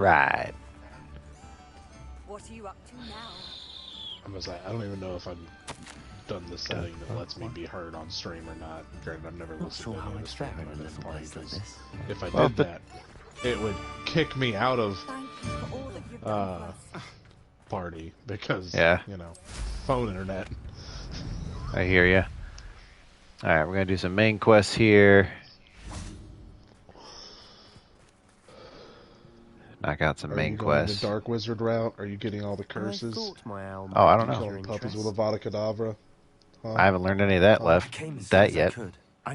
Right. What are you up to now? I was like, I don't even know if I've done the setting that lets me be heard on stream or not. Granted, I've never listened to any of the stream when I've been playing, because if I did that, it would kick me out of party because, you know, phone internet. I hear you. Alright, we're going to do some main quests here. Knock out some main quests. Are you going the Dark Wizard route? Are you getting all the curses? Oh, I don't know. Killing puppies with a Vada Kedavra? Huh? I haven't learned any of that yet.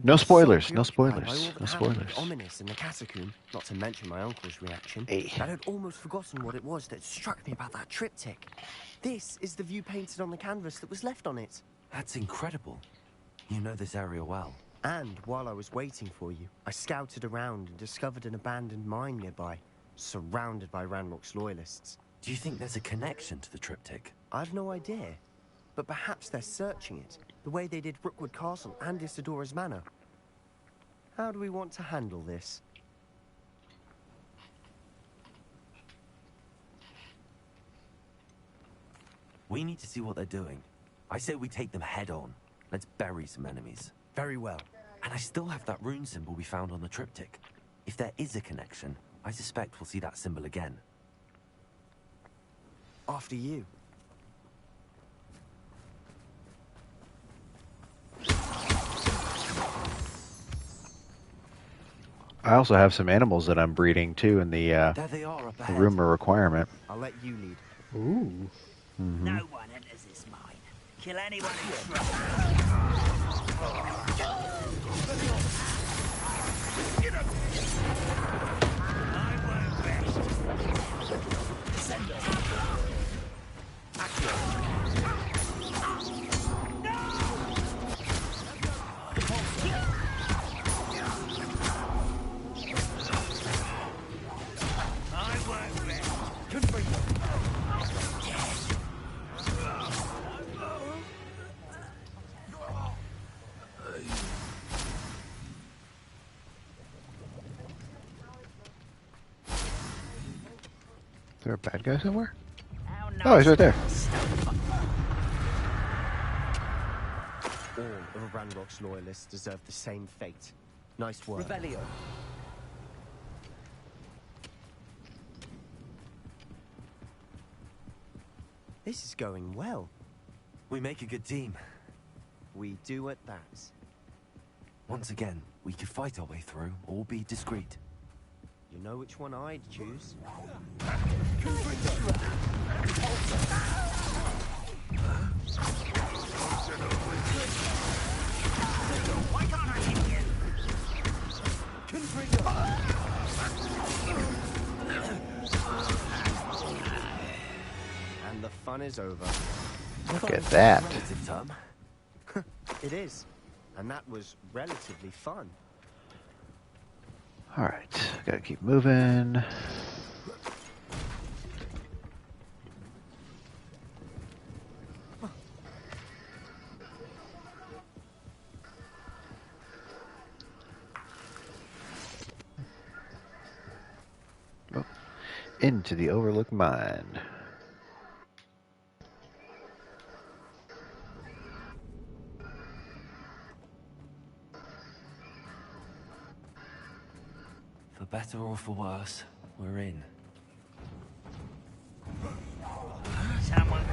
No spoilers. No spoilers. No spoilers. Ominous in the catacomb, not to mention my uncle's reaction. Hey. I had almost forgotten what it was that struck me about that triptych. This is the view painted on the canvas that was left on it. That's incredible. You know this area well. And while I was waiting for you, I scouted around and discovered an abandoned mine nearby, surrounded by Ranrock's loyalists. Do you think there's a connection to the triptych? I've no idea, but perhaps they're searching it, the way they did Rookwood Castle and Isidora's Manor. How do we want to handle this? We need to see what they're doing. I say we take them head on. Let's bury some enemies. Very well. And I still have that rune symbol we found on the triptych. If there is a connection, I suspect we'll see that symbol again. After you. I also have some animals that I'm breeding too in the there they are up ahead. rumor requirement. I'll let you lead. Ooh. No one enters this mine. Kill anyone who tries. Is there a bad guy somewhere? Oh, he's right there. All of Ranrock's loyalists deserve the same fate. Nice work. Revelio. This is going well. We make a good team. We do at that. Once again, we could fight our way through or be discreet. You know which one I'd choose? Why can't I hit you? And the fun is over. Look at that. Relative term. It is. And that was relatively fun. Alright, gotta keep moving. Oh, into the Overlook Mine. For better or for worse, we're in. Someone.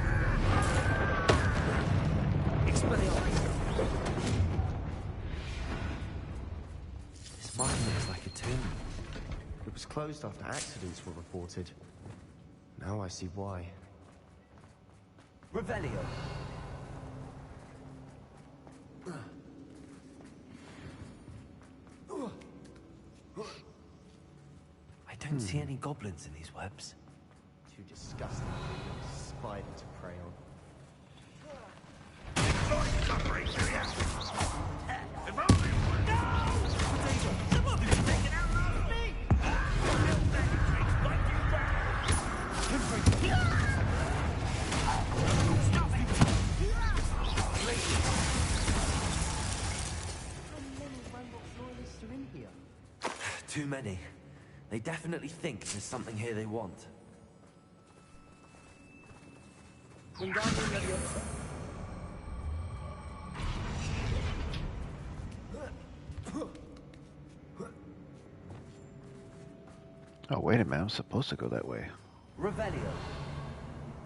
Expelliarmus. This mine looks like a tomb. It was closed after accidents were reported. Now I see why. Revelio. I don't see any goblins in these webs. Too disgusting for a spider to prey on. Too many. They definitely think there's something here they want. Oh, wait a minute. I'm supposed to go that way. Revelio.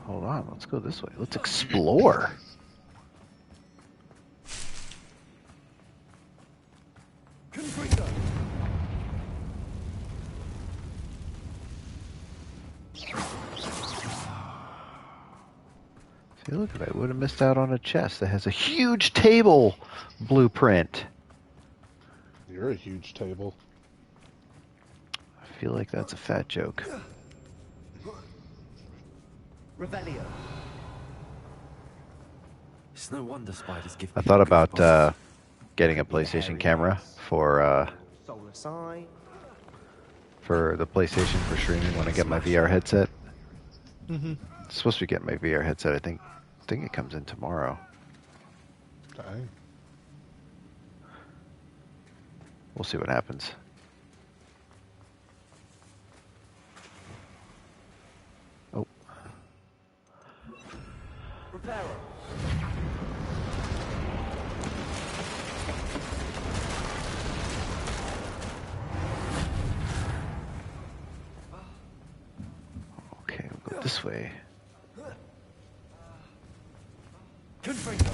Hold on. Let's go this way. Let's explore. See, look at that. I would have missed out on a chest that has a huge table blueprint. You're a huge table. I feel like that's a fat joke. Revelio. It's no wonder spiders give I me thought the about goosebumps. getting a PlayStation camera for Soulless Eye. the PlayStation for streaming when I get my VR headset. Mm-hmm. Supposed to be getting my VR headset. I think it comes in tomorrow. Dang. We'll see what happens. Oh, Reparo. okay. We'll go this way. Confringo.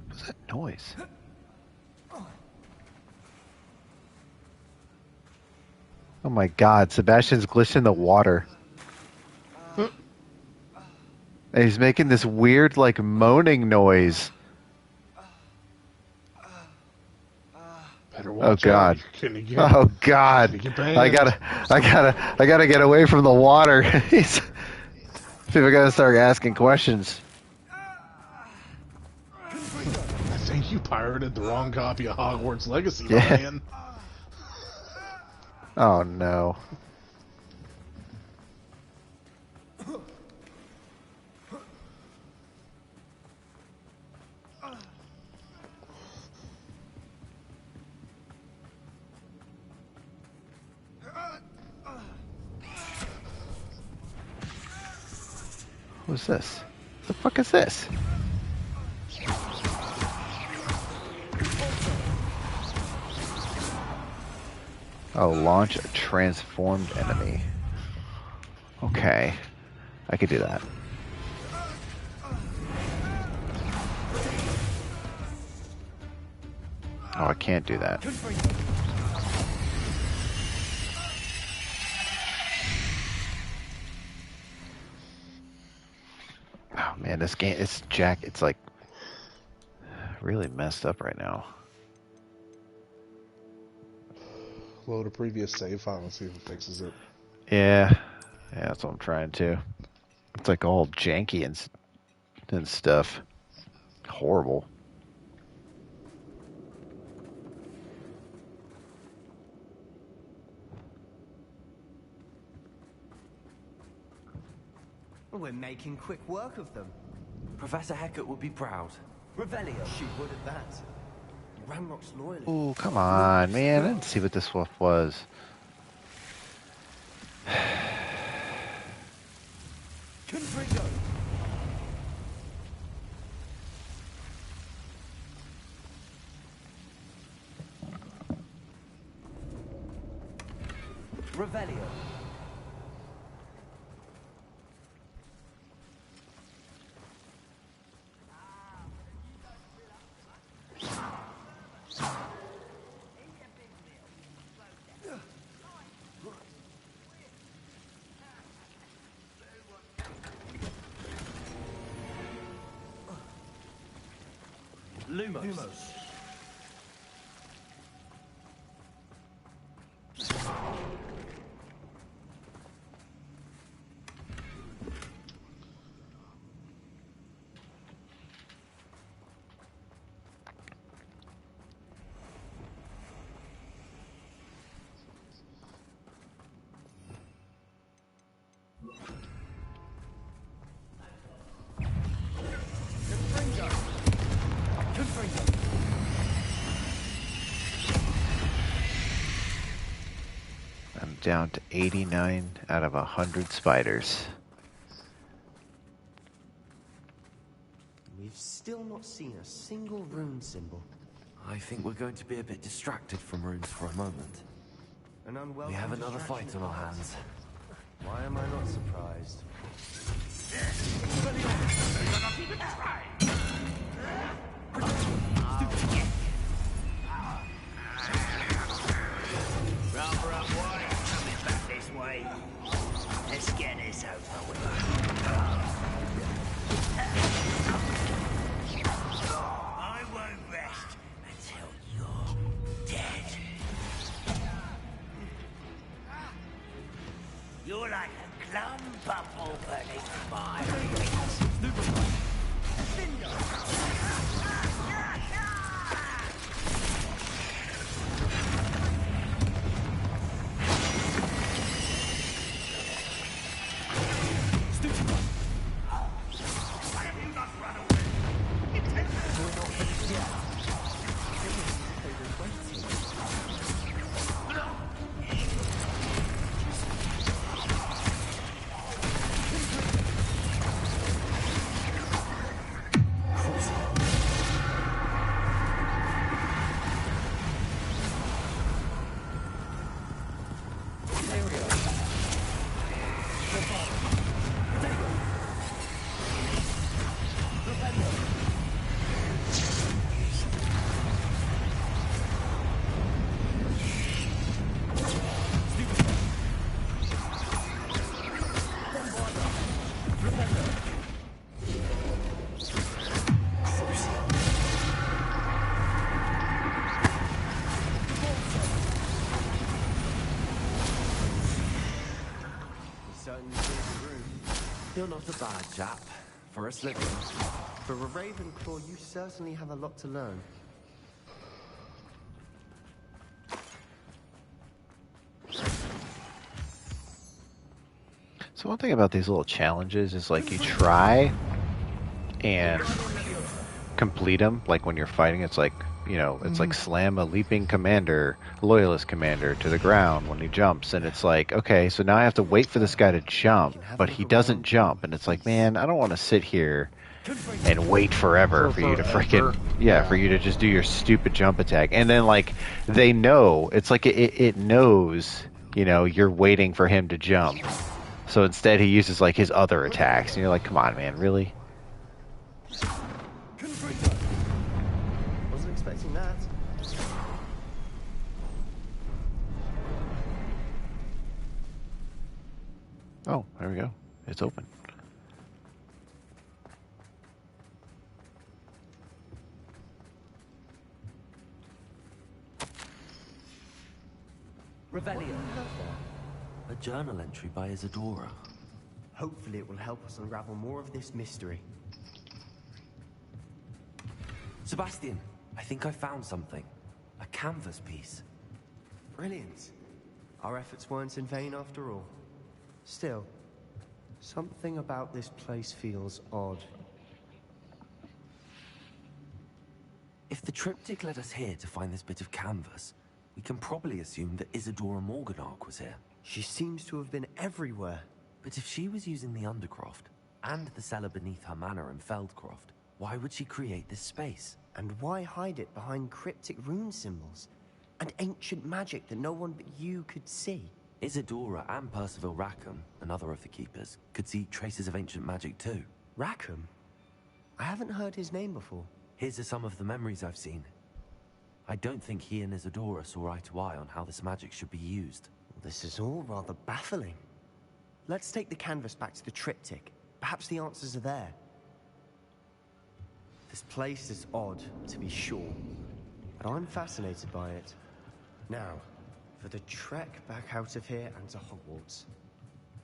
What's that noise? Oh my God! Sebastian's glitching the water. And he's making this weird, like, moaning noise. Better Oh watch God! out. You're gonna get, Oh God! get I banned. gotta get away from the water. People gotta start asking questions. I think you pirated the wrong copy of Hogwarts Legacy, Yeah. my man. Oh no! What's this? What the fuck is this? Oh, launch a transformed enemy. Okay. I could do that. Oh, I can't do that. Oh man, this game, it's like really messed up right now. Load a previous save file and see if it fixes it. Yeah, that's what I'm trying to. It's like all janky and stuff. Horrible. We're making quick work of them. Professor Hecat would be proud. Revelio. She would at that. Ramrock's loyalty. Ooh, come on, man. I didn't see what this stuff was. Confringo. Revelio. Lumos. I'm down to 89 out of 100 spiders. We've still not seen a single rune symbol. I think we're going to be a bit distracted from runes for a moment. An unwelcome We have another distraction fight on our hands. Why am I not surprised? Rather up wide, coming back this way. Let's get this over with. I won't rest until you're dead. You're like a glum bubble beneath my wings. You're not a bad chap. For a Slytherin. For a Ravenclaw, you certainly have a lot to learn. So one thing about these little challenges is like you try and complete them. Like when you're fighting, it's like, you know, it's like slam a leaping commander, loyalist commander to the ground when he jumps. And it's like, okay, so now I have to wait for this guy to jump, but he doesn't jump. And it's like, man, I don't want to sit here and wait forever for you to freaking, for you to just do your stupid jump attack. And then like, they know, it's like it knows, you know, you're waiting for him to jump. So instead he uses like his other attacks. And you're like, come on, man, really? Wasn't expecting that. Oh, there we go. It's open. Revelio. A journal entry by Isadora. Hopefully it will help us unravel more of this mystery. Sebastian, I think I found something. A canvas piece. Brilliant. Our efforts weren't in vain after all. Still, something about this place feels odd. If the triptych led us here to find this bit of canvas, we can probably assume that Isadora Morganach was here. She seems to have been everywhere. But if she was using the Undercroft, and the cellar beneath her manor in Feldcroft, why would she create this space? And why hide it behind cryptic rune symbols? And ancient magic that no one but you could see? Isadora and Percival Rackham, another of the Keepers, could see traces of ancient magic too. Rackham? I haven't heard his name before. His are some of the memories I've seen. I don't think he and Isadora saw eye to eye on how this magic should be used. This is all rather baffling. Let's take the canvas back to the triptych. Perhaps the answers are there. This place is odd, to be sure, but I'm fascinated by it. Now, for the trek back out of here and to Hogwarts.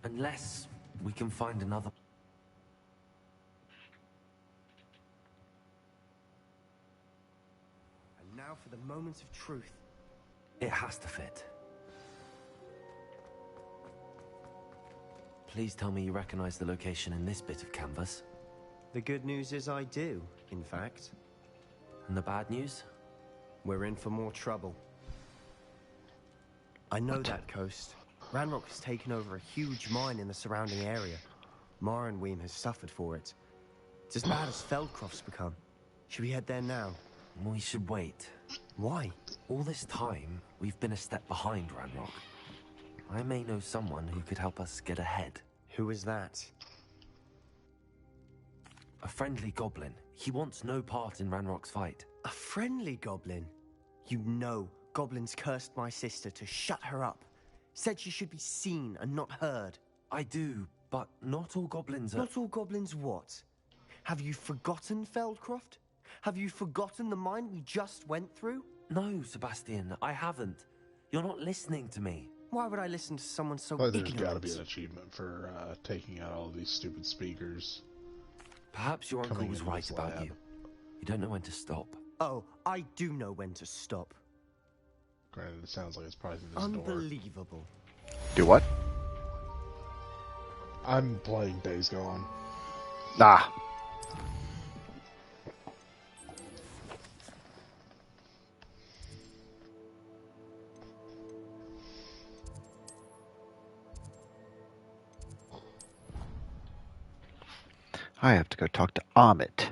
Unless we can find another... And now for the moment of truth. It has to fit. Please tell me you recognize the location in this bit of canvas. The good news is I do, in fact. And the bad news? We're in for more trouble. I know that coast. Ranrock has taken over a huge mine in the surrounding area. Morinweem has suffered for it. It's as bad as Feldcroft's become. Should we head there now? We should wait. Why? All this time, we've been a step behind Ranrock. I may know someone who could help us get ahead. Who is that? A friendly goblin. He wants no part in Ranrock's fight. A friendly goblin? You know, goblins cursed my sister to shut her up. Said she should be seen and not heard. I do, but not all goblins are... Not all goblins what? Have you forgotten Feldcroft? Have you forgotten the mine we just went through? No, Sebastian, I haven't. You're not listening to me. Why would I listen to someone so There's ignorant? got to be an achievement for taking out all of these stupid speakers. Perhaps your uncle Coming was into right this about lab. you. You don't know when to stop. Oh, I do know when to stop. Granted, it sounds like it's probably through this door. Unbelievable. Do what? I'm playing Days Gone. Nah. I have to go talk to Amit.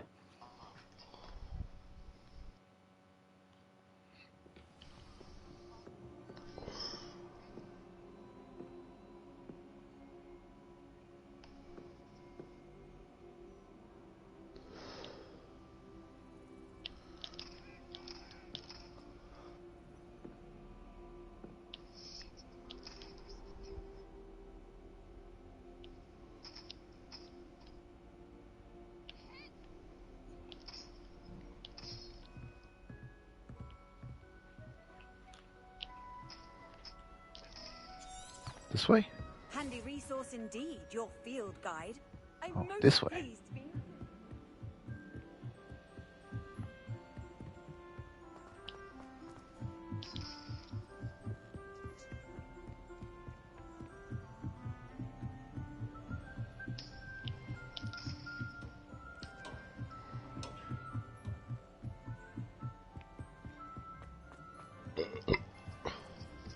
This way? Handy resource indeed, your field guide. I'm Oh, most this way. pleased to be...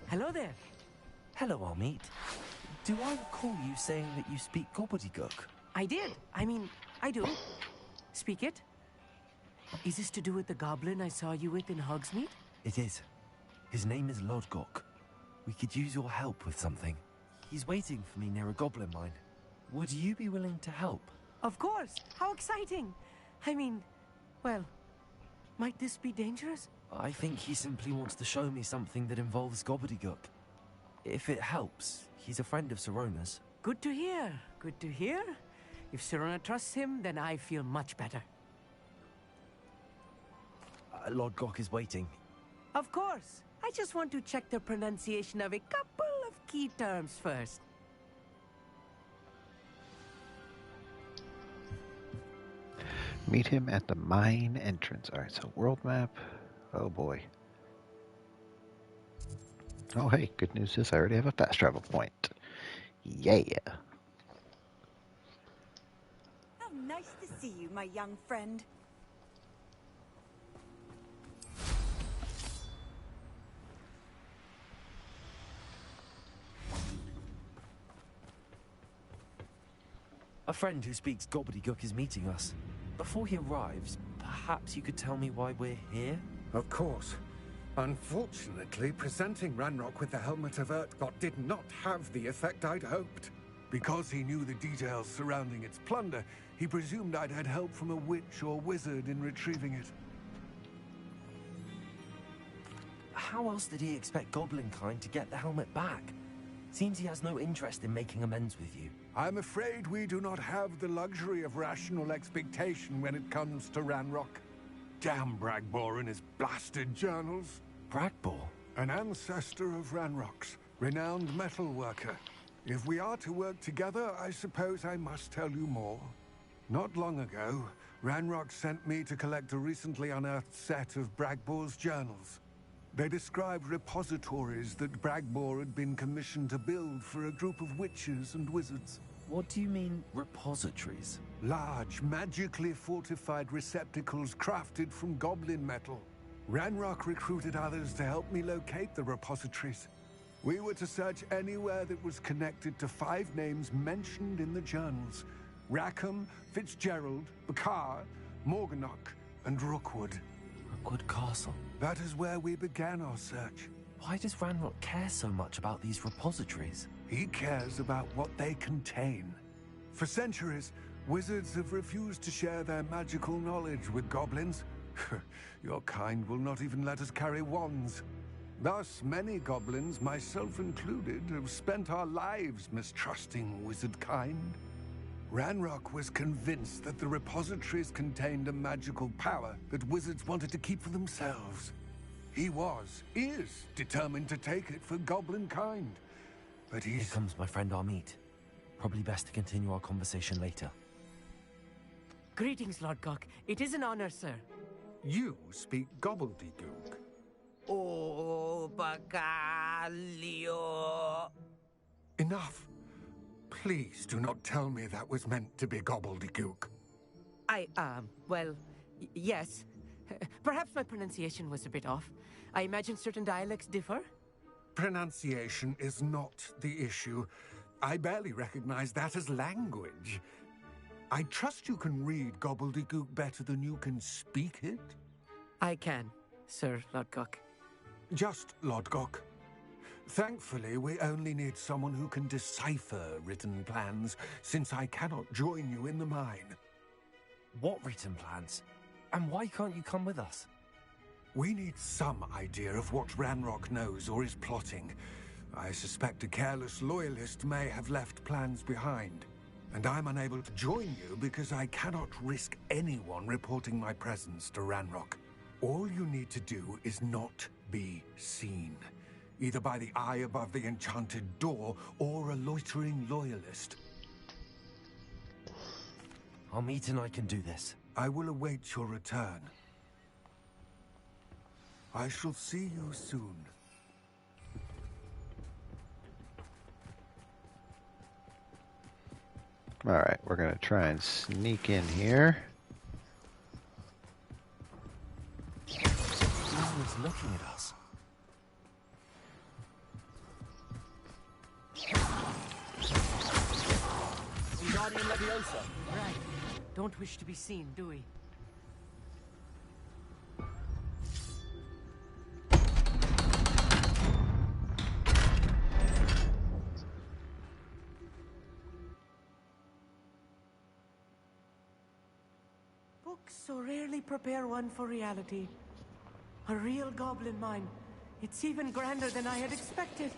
Hello there. Hello, Amit. Do I recall you saying that you speak gobbledygook? I did. I mean, I do. Speak it. Is this to do with the goblin I saw you with in Hogsmeade? It is. His name is Lodgok. We could use your help with something. He's waiting for me near a goblin mine. Would you be willing to help? Of course. How exciting. I mean, well, might this be dangerous? I think he simply wants to show me something that involves gobbledygook. If it helps, he's a friend of Sirona's. Good to hear. Good to hear. If Sirona trusts him, then I feel much better. Lodgok is waiting. Of course. I just want to check the pronunciation of a couple of key terms first. Meet him at the mine entrance. Alright, so world map. Oh boy. Oh hey, good news is I already have a fast travel point. Yeah. How nice to see you, my young friend. A friend who speaks gobbledygook is meeting us. Before he arrives, perhaps you could tell me why we're here? Of course. Unfortunately, presenting Ranrock with the Helmet of Urtkot did not have the effect I'd hoped. Because he knew the details surrounding its plunder, he presumed I'd had help from a witch or wizard in retrieving it. How else did he expect Goblinkind to get the helmet back? Seems he has no interest in making amends with you. I'm afraid we do not have the luxury of rational expectation when it comes to Ranrock. Damn Bragbor and his blasted journals. Bragbor? An ancestor of Ranrock's, renowned metal worker. If we are to work together, I suppose I must tell you more. Not long ago, Ranrock sent me to collect a recently unearthed set of Bragbor's journals. They described repositories that Bragbor had been commissioned to build for a group of witches and wizards. What do you mean, repositories? Large, magically fortified receptacles crafted from goblin metal. Ranrock recruited others to help me locate the repositories. We were to search anywhere that was connected to 5 names mentioned in the journals. Rackham, Fitzgerald, Bakar, Morganach, and Rookwood. Rookwood Castle. That is where we began our search. Why does Ranrock care so much about these repositories? He cares about what they contain. For centuries, wizards have refused to share their magical knowledge with goblins. Your kind will not even let us carry wands. Thus, many goblins, myself included, have spent our lives mistrusting wizard kind. Ranrock was convinced that the repositories contained a magical power that wizards wanted to keep for themselves. He is determined to take it for goblin kind. But Here comes my friend Amit. Probably best to continue our conversation later. Greetings, Lord Gok. It is an honor, sir. You speak gobbledygook. Oh, Bacalio. Enough. Please do not tell me that was meant to be gobbledygook. Well, yes. Perhaps my pronunciation was a bit off. I imagine certain dialects differ. Pronunciation is not the issue. I barely recognize that as language. I trust you can read gobbledygook better than you can speak it? I can, Sir Lodgok. Just Lodgok. Thankfully, we only need someone who can decipher written plans, since I cannot join you in the mine. What written plans? And why can't you come with us? We need some idea of what Ranrock knows or is plotting. I suspect a careless loyalist may have left plans behind. And I'm unable to join you because I cannot risk anyone reporting my presence to Ranrock. All you need to do is not be seen, either by the eye above the enchanted door or a loitering loyalist. Amit and I can do this. I will await your return. I shall see you soon. Alright, we're gonna try and sneak in here. No one's looking at us. Wingardium Leviosa. Right. Don't wish to be seen, do we? Books so rarely prepare one for reality. A real goblin mine. It's even grander than I had expected.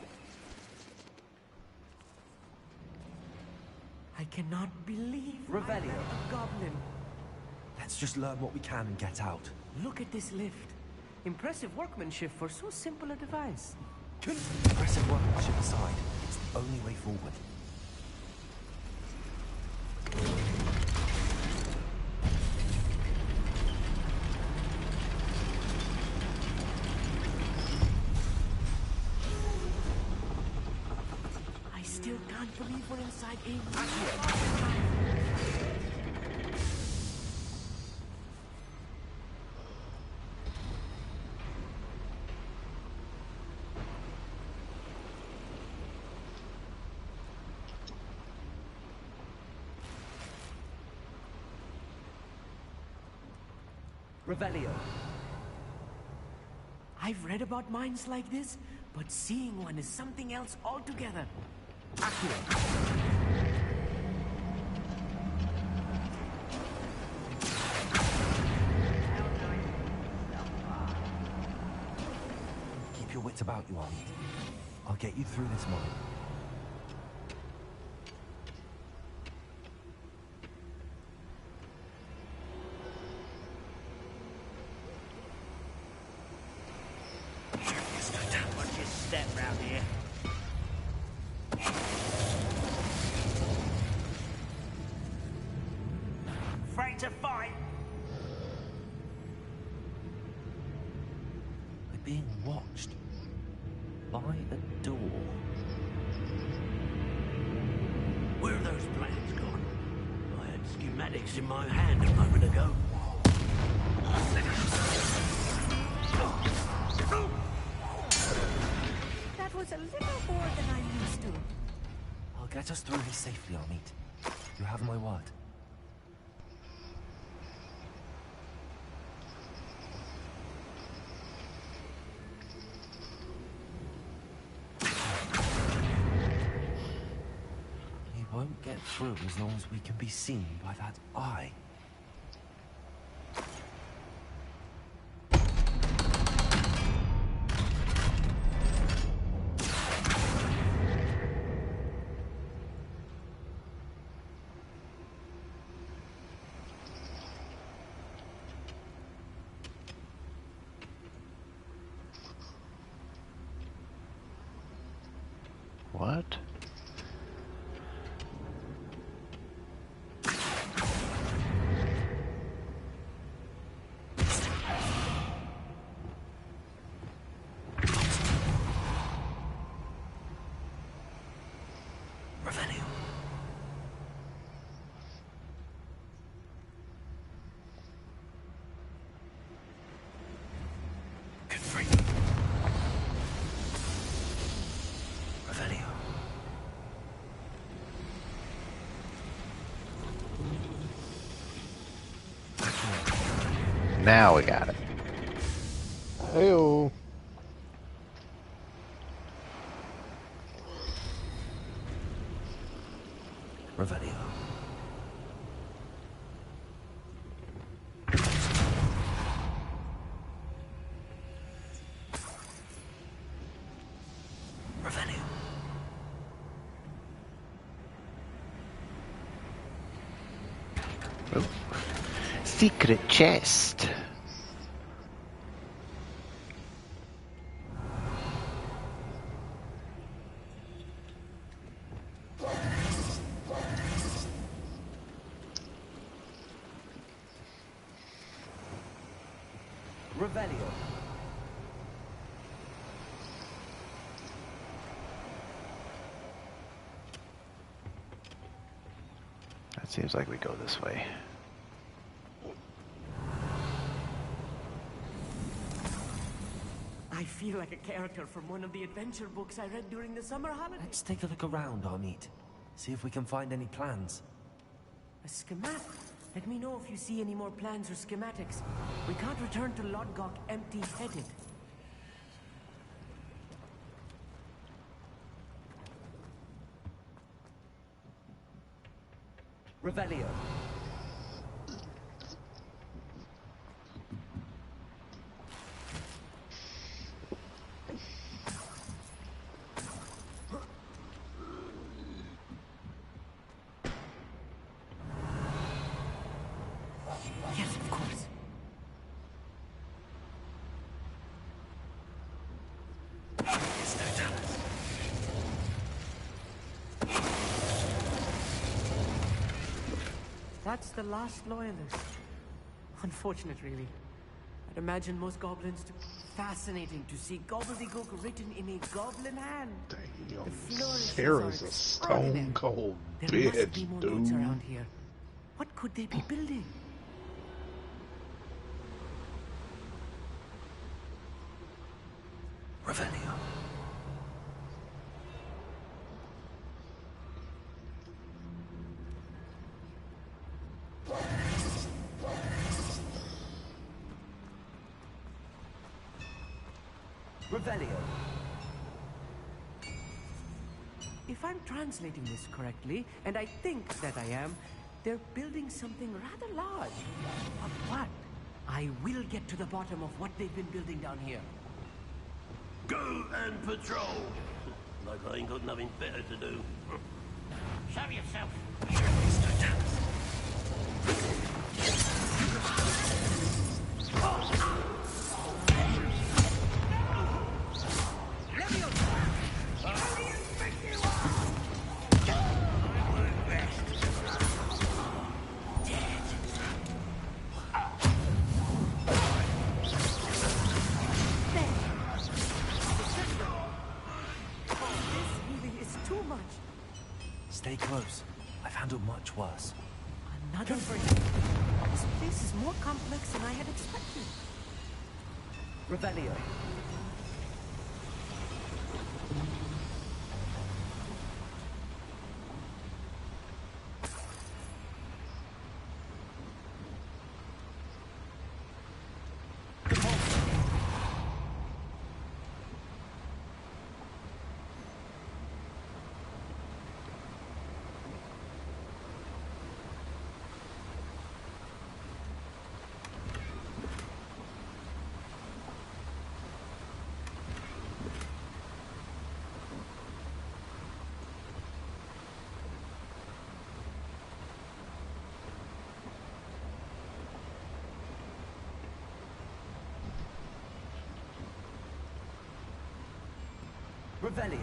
I cannot believe Revelio. I met a goblin. Let's just learn what we can and get out. Look at this lift. Impressive workmanship for so simple a device. Impressive workmanship aside, it's the only way forward. I still can't believe we're inside a... Revelio. I've read about mines like this, but seeing one is something else altogether. Keep your wits about you, Amit. I'll get you through this mine. Watch your step round here. Afraid to fight? We're being watched. By a door. Where are those plans gone? I had schematics in my hand a moment ago. That was a little more than I'm used to. I'll get us through this safely, Amit. You have my word. We won't get through as long as we can be seen by that eye. What? Revenue. Good free. Revenue. Now we got it. Hey-oh. Revenue. Revenue. Oh. Secret chest. Revelio. That seems like we go this way. I feel like a character from one of the adventure books I read during the summer holidays. Let's take a look around, Amit. See if we can find any plans. A schematic. Let me know if you see any more plans or schematics. We can't return to Lodgok empty-headed. Revelio. Yes, of course. That's the last loyalist. Unfortunate, really. I'd imagine most goblins to... Fascinating to see gobbledygook written in a goblin hand. Damn, The flourishes Sarah's are a stone extraordinary. cold There must be bitch, more notes dude. around here. What could they be building? Revelio. Revelio. If I'm translating this correctly, and I think that I am, they're building something rather large. But what? I will get to the bottom of what they've been building down here. Go and patrol. Like I ain't got nothing better to do. Show yourself. Stay close. I've handled much worse. Another break. This place is more complex than I had expected. Revelio. Revelio.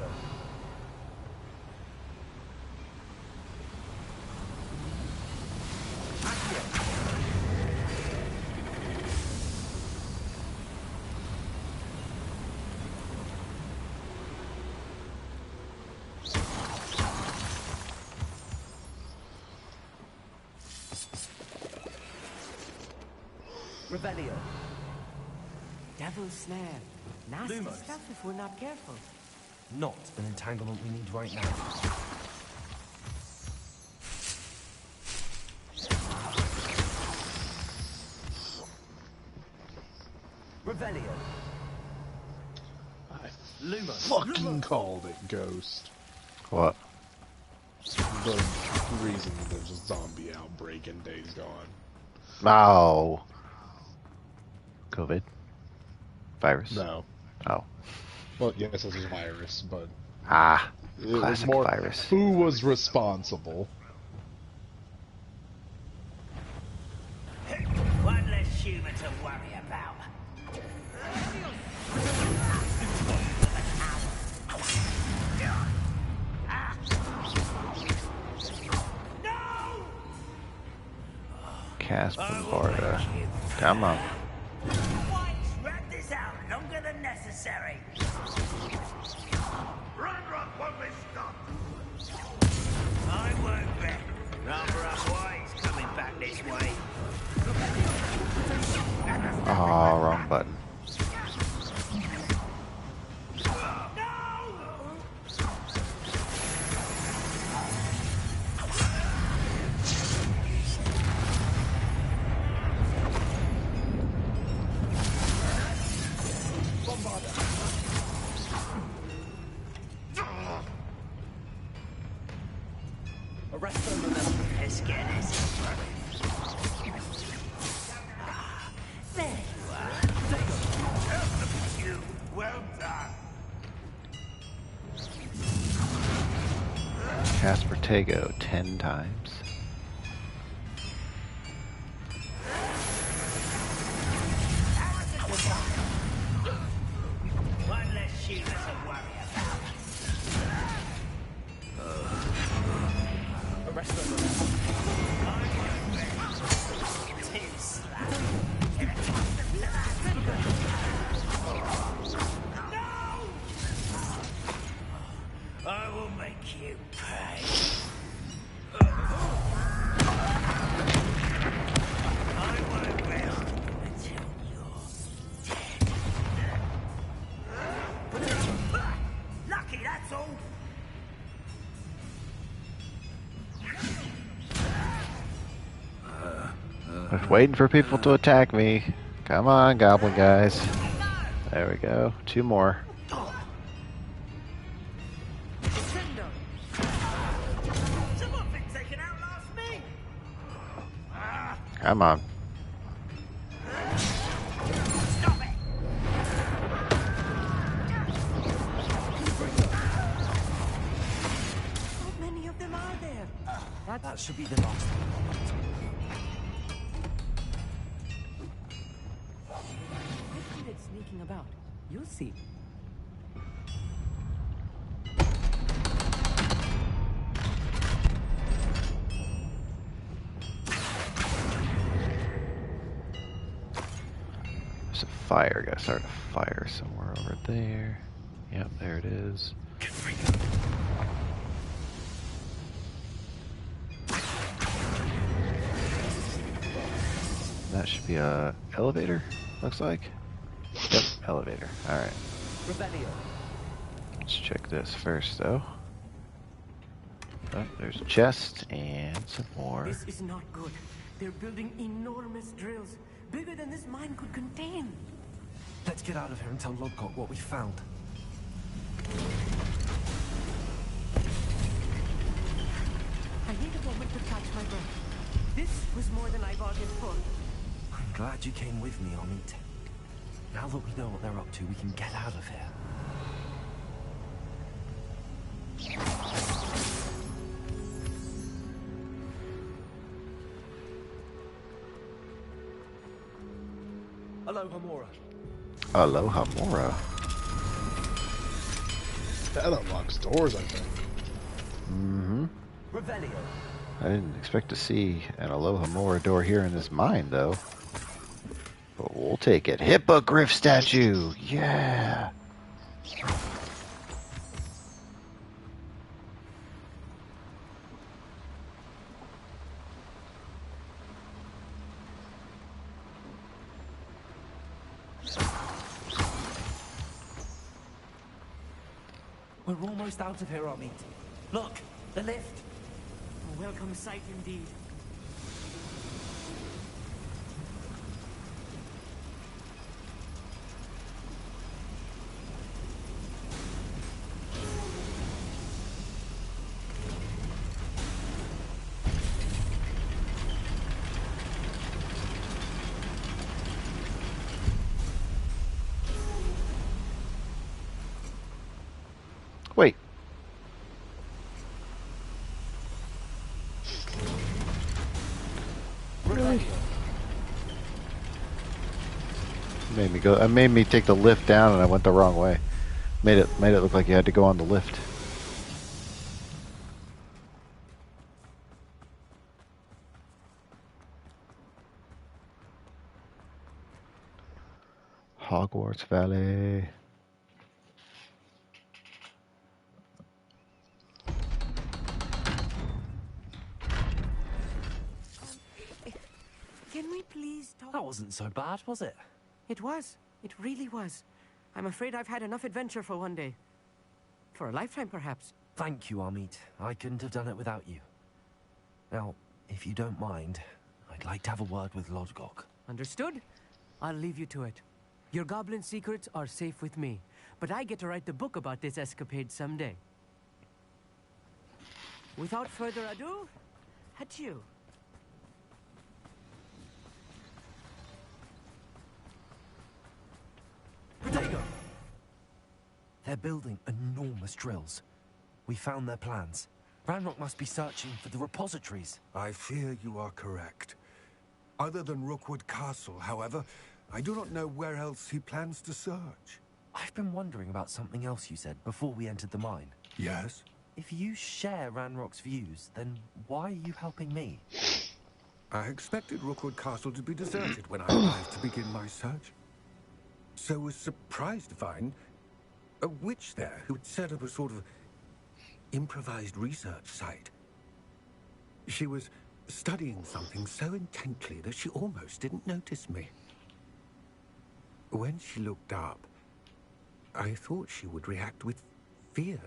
Revelio. Devil's snare. Nasty stuff if we're not careful. Not an entanglement we need right now. Revelio. I fucking called it, Ghost. What? The reason there's a zombie outbreak in Days Gone. Oh. COVID? Virus? No. Oh. Well, yes, it's a virus, but Ah. it was Classic more virus. who was responsible. One less human to worry about. Cast Bombarda. Come on. Whites, rat this out longer than necessary. Ranrock won't be stopped. I won't bet. Rather us whites coming back this way. Oh, wrong button. Let's get this. There you are. You, well done. Cast Protego 10 times. One less human to worry about. Too slow. I will make you pay. I won't rest until you're dead. Lucky, that's all. Just waiting for people to attack me. Come on, goblin guys. There we go. 2 more. Someone been taken out last me. Come on. Stop it. How many of them are there? That should be the last one. I've heard it sneaking about. You'll see. There's a fire. Gotta start a fire somewhere over there. Yep, there it is. That should be a elevator, looks like. Yep, elevator. Alright. Revelio. Let's check this first, though. Oh, there's a chest and some more. This is not good. They're building enormous drills, bigger than this mine could contain. Let's get out of here and tell Lodgok what we found. I need a moment to catch my breath. This was more than I bargained for. I'm glad you came with me, Amit. Now that we know what they're up to, we can get out of here. Aloha Mora. Aloha Mora. That unlocks doors, I think. Mm-hmm. Revelio. I didn't expect to see an Aloha Mora door here in this mine, though. But we'll take it. Hippogriff statue! Yeah! We're almost out of here, Amit. Look, the lift. A welcome sight indeed. Wait. Really? It made me take the lift down and I went the wrong way. Made it look like you had to go on the lift. Hogwarts Valley. Can we please talk? That wasn't so bad, was it? It was. It really was. I'm afraid I've had enough adventure for one day. For a lifetime, perhaps. Thank you, Amit. I couldn't have done it without you. Now, if you don't mind, I'd like to have a word with Lodgok. Understood? I'll leave you to it. Your goblin secrets are safe with me, but I get to write the book about this escapade someday. Without further ado, adieu. Protego! They're building enormous drills. We found their plans. Ranrock must be searching for the repositories. I fear you are correct. Other than Rookwood Castle, however, I do not know where else he plans to search. I've been wondering about something else you said before we entered the mine. Yes? If you share Ranrock's views, then why are you helping me? I expected Rookwood Castle to be deserted when I arrived to begin my search. So was surprised to find a witch there who had set up a sort of improvised research site. She was studying something so intently that she almost didn't notice me. When she looked up, I thought she would react with fear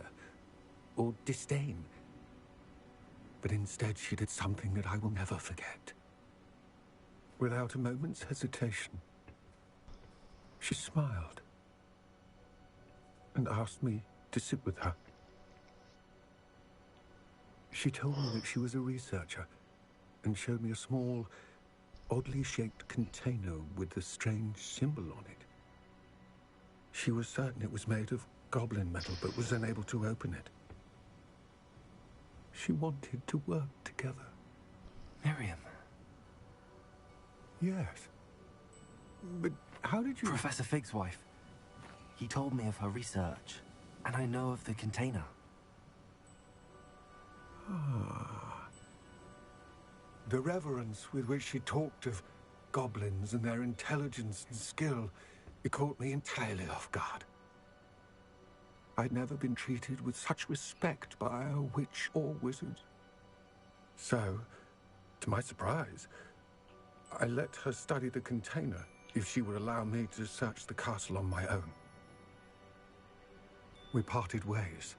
or disdain. But instead she did something that I will never forget. Without a moment's hesitation, she smiled and asked me to sit with her. She told me that she was a researcher and showed me a small, oddly shaped container with a strange symbol on it. She was certain it was made of goblin metal, but was unable to open it. She wanted to work together. Miriam. Yes. But how did you... Professor Fig's wife. He told me of her research, and I know of the container. Ah. The reverence with which she talked of goblins and their intelligence and skill, it caught me entirely off guard. I'd never been treated with such respect by a witch or wizard. So, to my surprise, I let her study the container if she would allow me to search the castle on my own. We parted ways,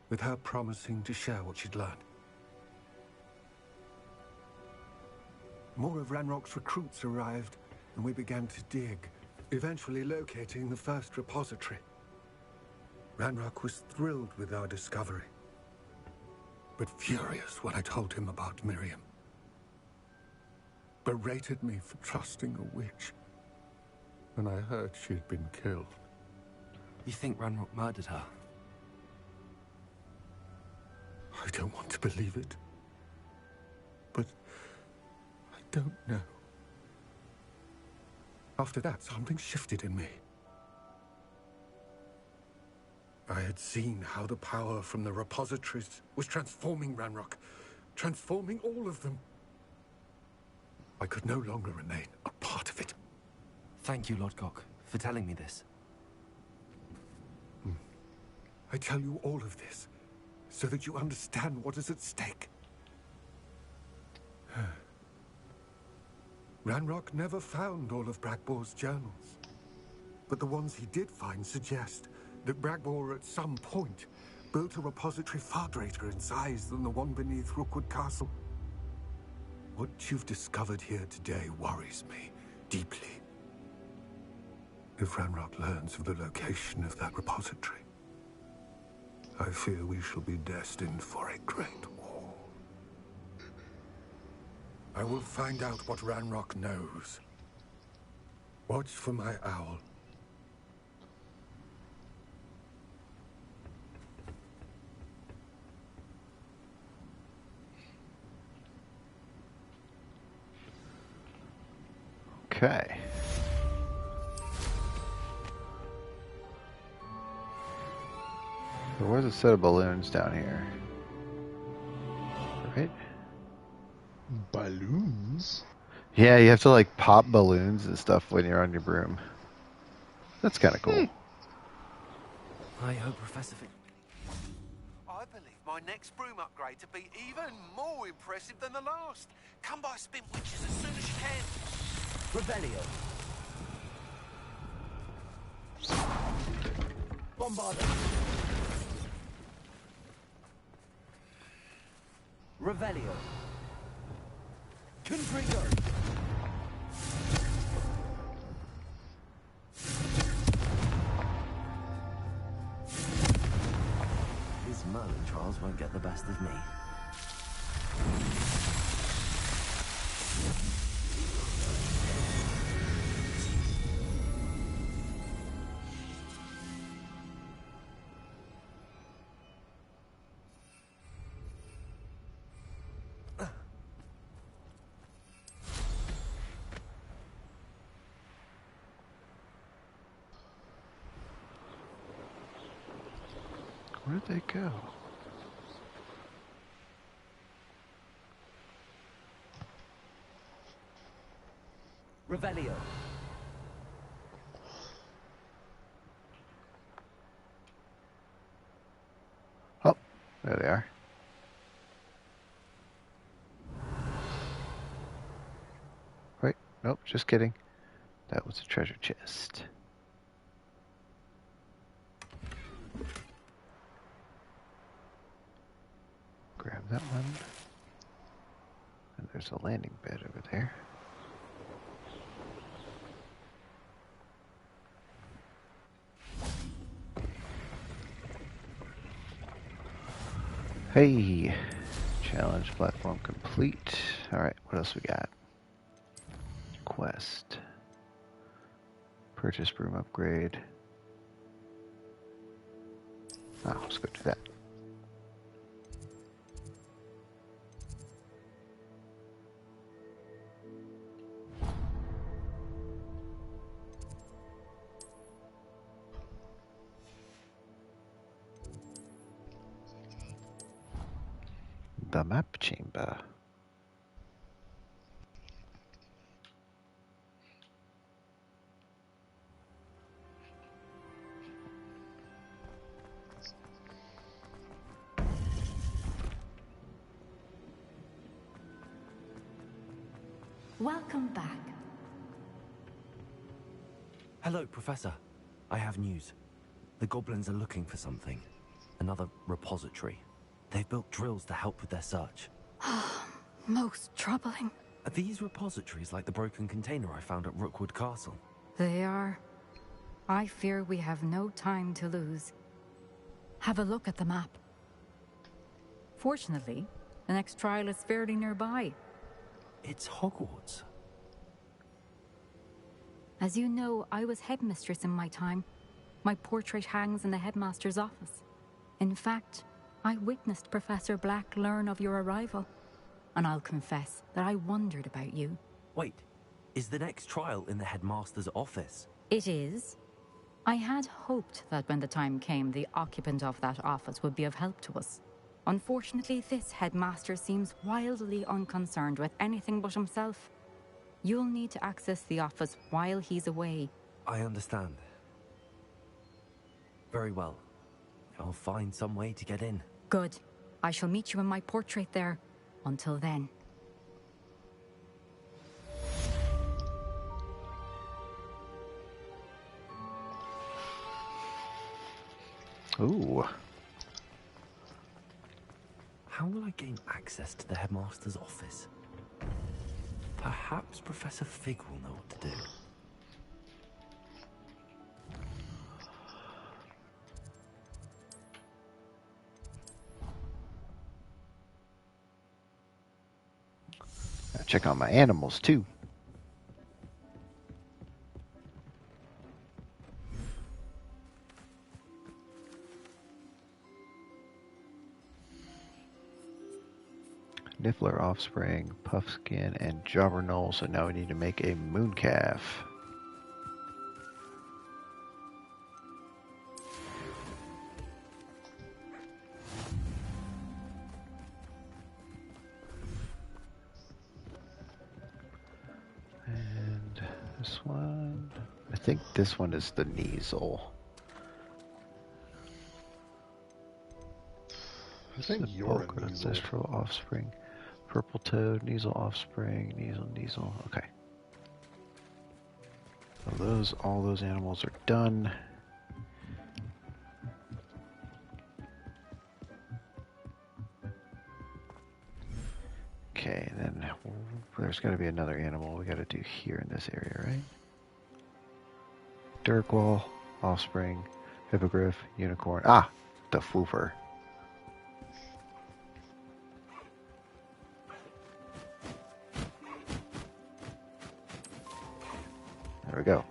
with her promising to share what she'd learned. More of Ranrock's recruits arrived, and we began to dig, eventually locating the first repository. Ranrock was thrilled with our discovery, but furious when I told him about Miriam. Berated me for trusting a witch when I heard she had been killed. You think Ranrock murdered her? I don't want to believe it, but I don't know. After that, something shifted in me. I had seen how the power from the repositories was transforming Ranrock, transforming all of them. I could no longer remain a part of it. Thank you, Lodgok, for telling me this. I tell you all of this so that you understand what is at stake. Ranrock never found all of Bragbor's journals, but the ones he did find suggest that Bragbor at some point built a repository far greater in size than the one beneath Rookwood Castle. What you've discovered here today worries me deeply. If Ranrock learns of the location of that repository, I fear we shall be destined for a great war. I will find out what Ranrock knows. Watch for my owl. Okay. So where's a set of balloons down here? Right? Balloons? Yeah, you have to like pop balloons and stuff when you're on your broom. That's kind of cool. I hope Professor Fig... I believe my next broom upgrade to be even more impressive than the last. Come by Spin Witches as soon as you can. Revelio. Bombarda. Revelio. Confringo. His Merlin trials won't get the best of me. Where did they go? Revelio. Oh, there they are. Wait, nope, just kidding. That was a treasure chest. Grab that one. And there's a landing bed over there. Hey, challenge platform complete. Alright, what else we got? Quest. Purchase broom upgrade. Oh, let's go do that. The map chamber. Welcome back. Hello, Professor. I have news. The goblins are looking for something. Another repository. They've built drills to help with their search. Most troubling. Are these repositories like the broken container I found at Rookwood Castle? They are. I fear we have no time to lose. Have a look at the map. Fortunately, the next trial is fairly nearby. It's Hogwarts. As you know, I was headmistress in my time. My portrait hangs in the headmaster's office. In fact, I witnessed Professor Black learn of your arrival. And I'll confess that I wondered about you. Wait, is the next trial in the headmaster's office? It is. I had hoped that when the time came, the occupant of that office would be of help to us. Unfortunately, this headmaster seems wildly unconcerned with anything but himself. You'll need to access the office while he's away. I understand. Very well. I'll find some way to get in. Good. I shall meet you in my portrait there. Until then. Ooh. How will I gain access to the headmaster's office? Perhaps Professor Fig will know what to do. Gotta check on my animals too. Niffler offspring, Puffskin, and Jobberknoll. So now we need to make a mooncalf. And this one, I think this one is the Kneasel. I think you're a Kneasel. Ancestral offspring. Purple toad, Kneasel offspring, Kneasel. Okay. So all those animals are done. Okay, then there's got to be another animal we got to do here in this area, right? Dirkwall, offspring, hippogriff, unicorn. Ah, the Foofer. There we go.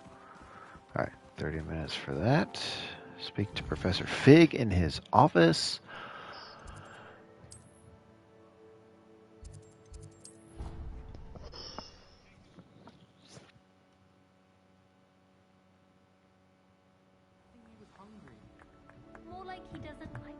All right, 30 minutes for that. Speak to Professor Fig in his office. More like he doesn't like.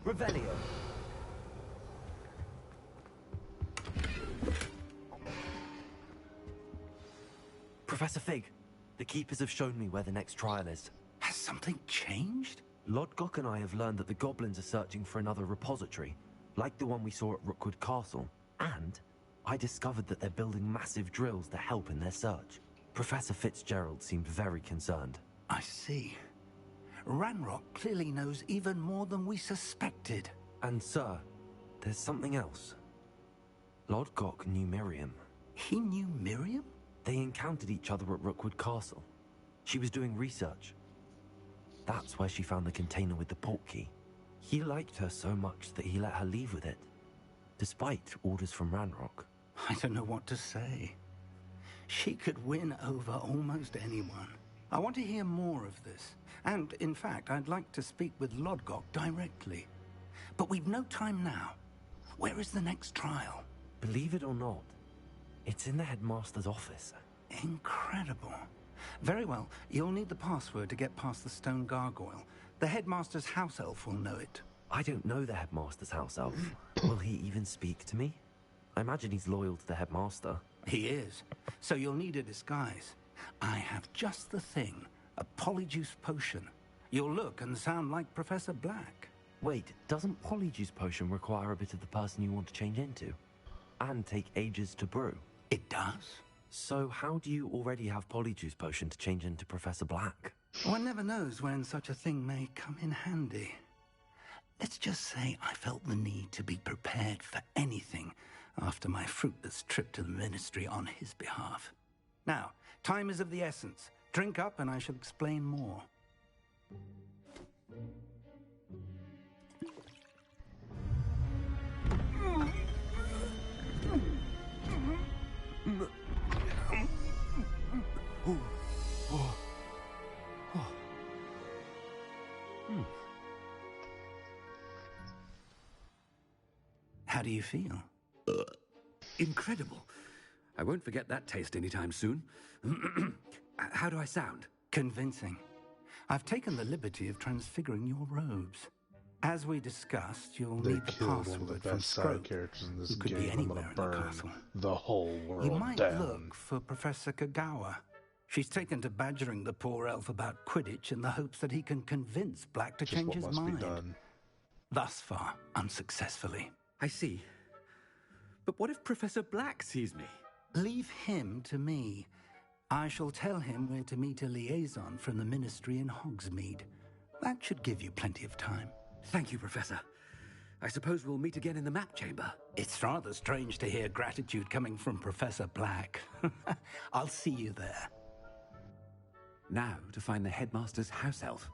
Revelio. Professor Fig, the Keepers have shown me where the next trial is. Has something changed? Lodgok and I have learned that the goblins are searching for another repository, like the one we saw at Rookwood Castle. And I discovered that they're building massive drills to help in their search. Professor Fitzgerald seemed very concerned. I see. Ranrock clearly knows even more than we suspected. And sir, there's something else. Lodgok knew Miriam. He knew Miriam? They encountered each other at Rookwood Castle. She was doing research. That's where she found the container with the port key. He liked her so much that he let her leave with it, despite orders from Ranrock. I don't know what to say. She could win over almost anyone. I want to hear more of this. And, in fact, I'd like to speak with Lodgok directly. But we've no time now. Where is the next trial? Believe it or not, it's in the headmaster's office. Incredible. Very well. You'll need the password to get past the stone gargoyle. The headmaster's house elf will know it. I don't know the headmaster's house elf. Will he even speak to me? I imagine he's loyal to the headmaster. He is. So you'll need a disguise. I have just the thing. A polyjuice potion. You'll look and sound like Professor Black. Wait, doesn't polyjuice potion require a bit of the person you want to change into? And take ages to brew? It does. So how do you already have polyjuice potion to change into Professor Black? One never knows when such a thing may come in handy. Let's just say I felt the need to be prepared for anything after my fruitless trip to the Ministry on his behalf. Now, time is of the essence. Drink up and I shall explain more. How do you feel? Incredible. I won't forget that taste anytime soon. How do I sound? Convincing. I've taken the liberty of transfiguring your robes. As we discussed, you'll need the password from Scrope, who could be anywhere in the castle. The whole world You might down. look for Professor Kagawa. She's taken to badgering the poor elf about Quidditch in the hopes that he can convince Black to change his mind. Thus far, unsuccessfully. I see. But what if Professor Black sees me? Leave him to me. I shall tell him where to meet a liaison from the Ministry in Hogsmeade. That should give you plenty of time. Thank you, Professor. I suppose we'll meet again in the map chamber. It's rather strange to hear gratitude coming from Professor Black. I'll see you there. Now to find the headmaster's house elf.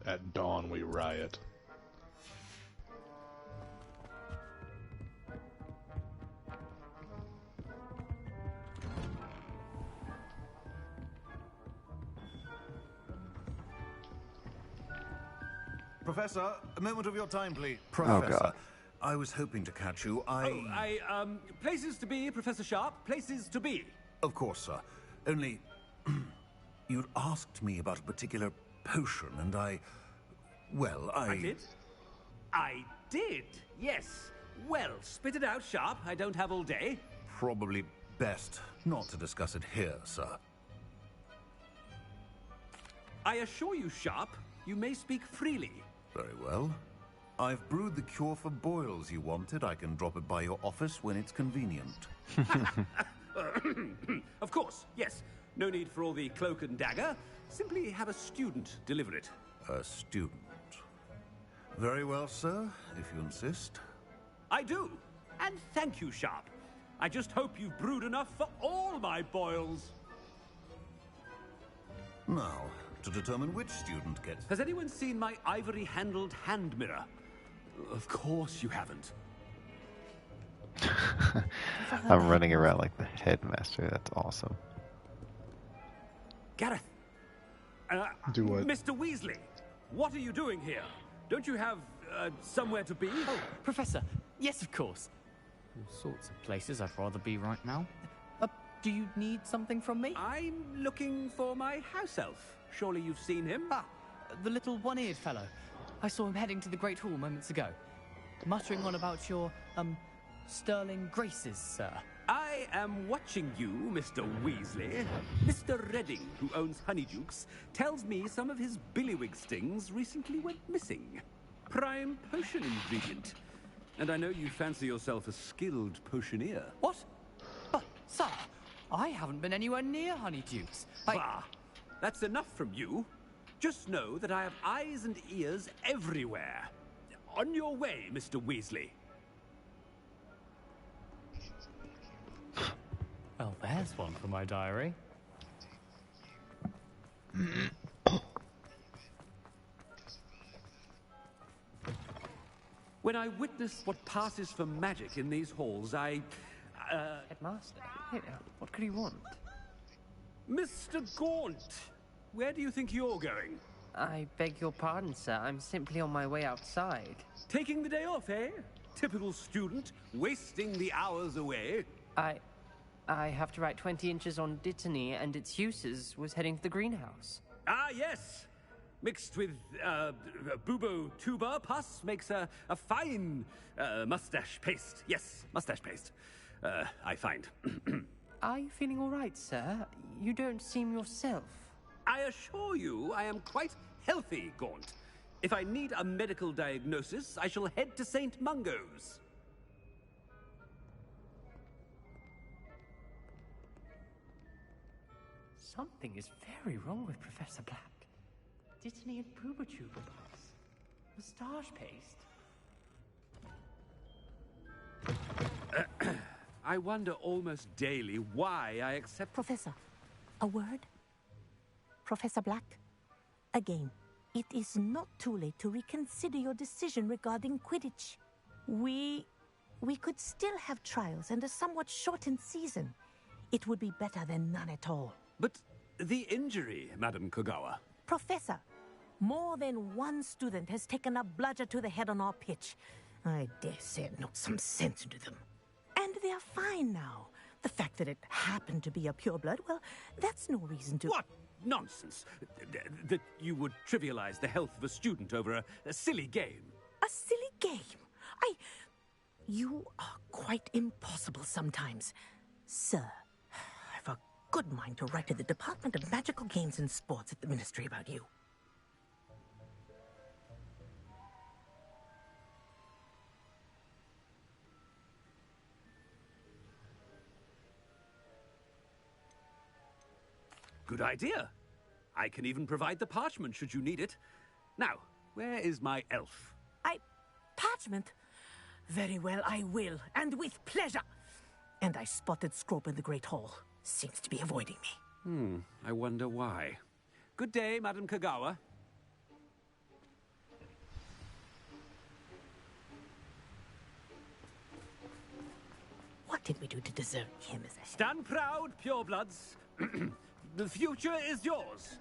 At dawn we riot. Professor, a moment of your time, please. Oh, God. I was hoping to catch you. Places to be, Professor Sharp. Places to be. Of course, sir. Only, you'd asked me about a particular potion, and I did? I did, yes. Well, spit it out, Sharp. I don't have all day. Probably best not to discuss it here, sir. I assure you, Sharp, you may speak freely. Very well. I've brewed the cure for boils you wanted. I can drop it by your office when it's convenient. Of course, yes. No need for all the cloak and dagger. Simply have a student deliver it. A student. Very well, sir, if you insist. I do. And thank you, Sharp. I just hope you've brewed enough for all my boils. Now, to determine which student gets... Has anyone seen my ivory-handled hand mirror? Of course you haven't. I'm running around like the headmaster. That's awesome. Gareth. Do what? Mr. Weasley, what are you doing here? Don't you have somewhere to be? Oh, Professor. Yes, of course. All sorts of places I'd rather be right now. Do you need something from me? I'm looking for my house elf. Surely you've seen him? Ah, the little one-eared fellow. I saw him heading to the Great Hall moments ago, muttering on about your, sterling graces, sir. I am watching you, Mr. Weasley. Mr. Redding, who owns Honeydukes, tells me some of his billywig stings recently went missing. Prime potion ingredient. And I know you fancy yourself a skilled potioneer. What? Sir, I haven't been anywhere near Honeydukes. Bah! That's enough from you. Just know that I have eyes and ears everywhere. On your way, Mr. Weasley. Well, there's one for my diary. When I witness what passes for magic in these halls, Headmaster, what could he want? Mr. Gaunt, where do you think you're going? I beg your pardon, sir. I'm simply on my way outside. Taking the day off, eh? Typical student, wasting the hours away. I have to write 20 inches on Dittany and its uses. Was heading to the greenhouse. Ah, yes. Mixed with bubo tuber pus makes a fine mustache paste. Yes, mustache paste. I find. Are you feeling all right, sir? You don't seem yourself. I assure you I am quite healthy, Gaunt. If I need a medical diagnosis, I shall head to St. Mungo's. Something is very wrong with Professor Black. Dittany and Pooba-Tuba Puffs. Moustache paste. I wonder almost daily why I accept... Professor, a word? Professor Black, again, it is not too late to reconsider your decision regarding Quidditch. We could still have trials and a somewhat shortened season. It would be better than none at all. But The injury, Madam Kogawa. Professor, more than one student has taken a bludger to the head on our pitch. I dare say it knocked some sense into them. And they're fine now. The fact that it happened to be a pureblood, well, that's no reason to... What nonsense! That you would trivialize the health of a student over a silly game. A silly game? You are quite impossible sometimes. Sir, I've a good mind to write to the Department of Magical Games and Sports at the Ministry about you. Good idea. I can even provide the parchment should you need it. Now, where is my elf? Parchment? Very well, I will, and with pleasure. And I spotted Scrope in the Great Hall. Seems to be avoiding me. I wonder why. Good day, Madam Kogawa. What did we do to deserve him as a... Stand proud, purebloods. The future is yours.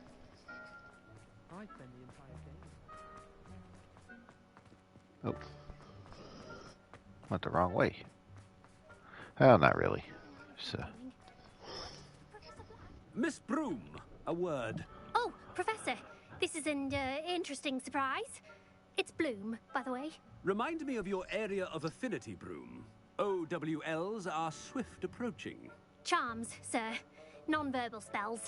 I spend the entire game. Oh. Went the wrong way. Oh, not really. So. Miss Broom, a word. Oh, Professor, this is an interesting surprise. It's Bloom, by the way. Remind me of your area of affinity, Broom. OWLs are swift approaching. Charms, sir. Non-verbal spells.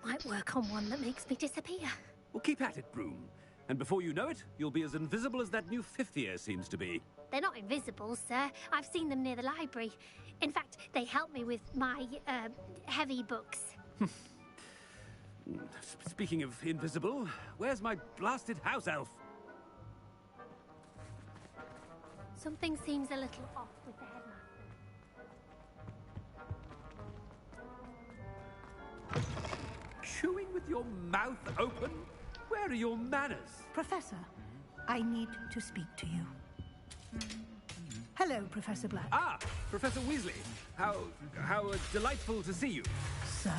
Might work on one that makes me disappear. Well, keep at it, Broom. And before you know it, you'll be as invisible as that new fifth year seems to be. They're not invisible, sir. I've seen them near the library. In fact, they help me with my, heavy books. Speaking of invisible, where's my blasted house elf? Something seems a little off with the headmaster. Chewing with your mouth open? Where are your manners? Professor, I need to speak to you. Hello, Professor Black. Ah, Professor Weasley. How delightful to see you. Sir?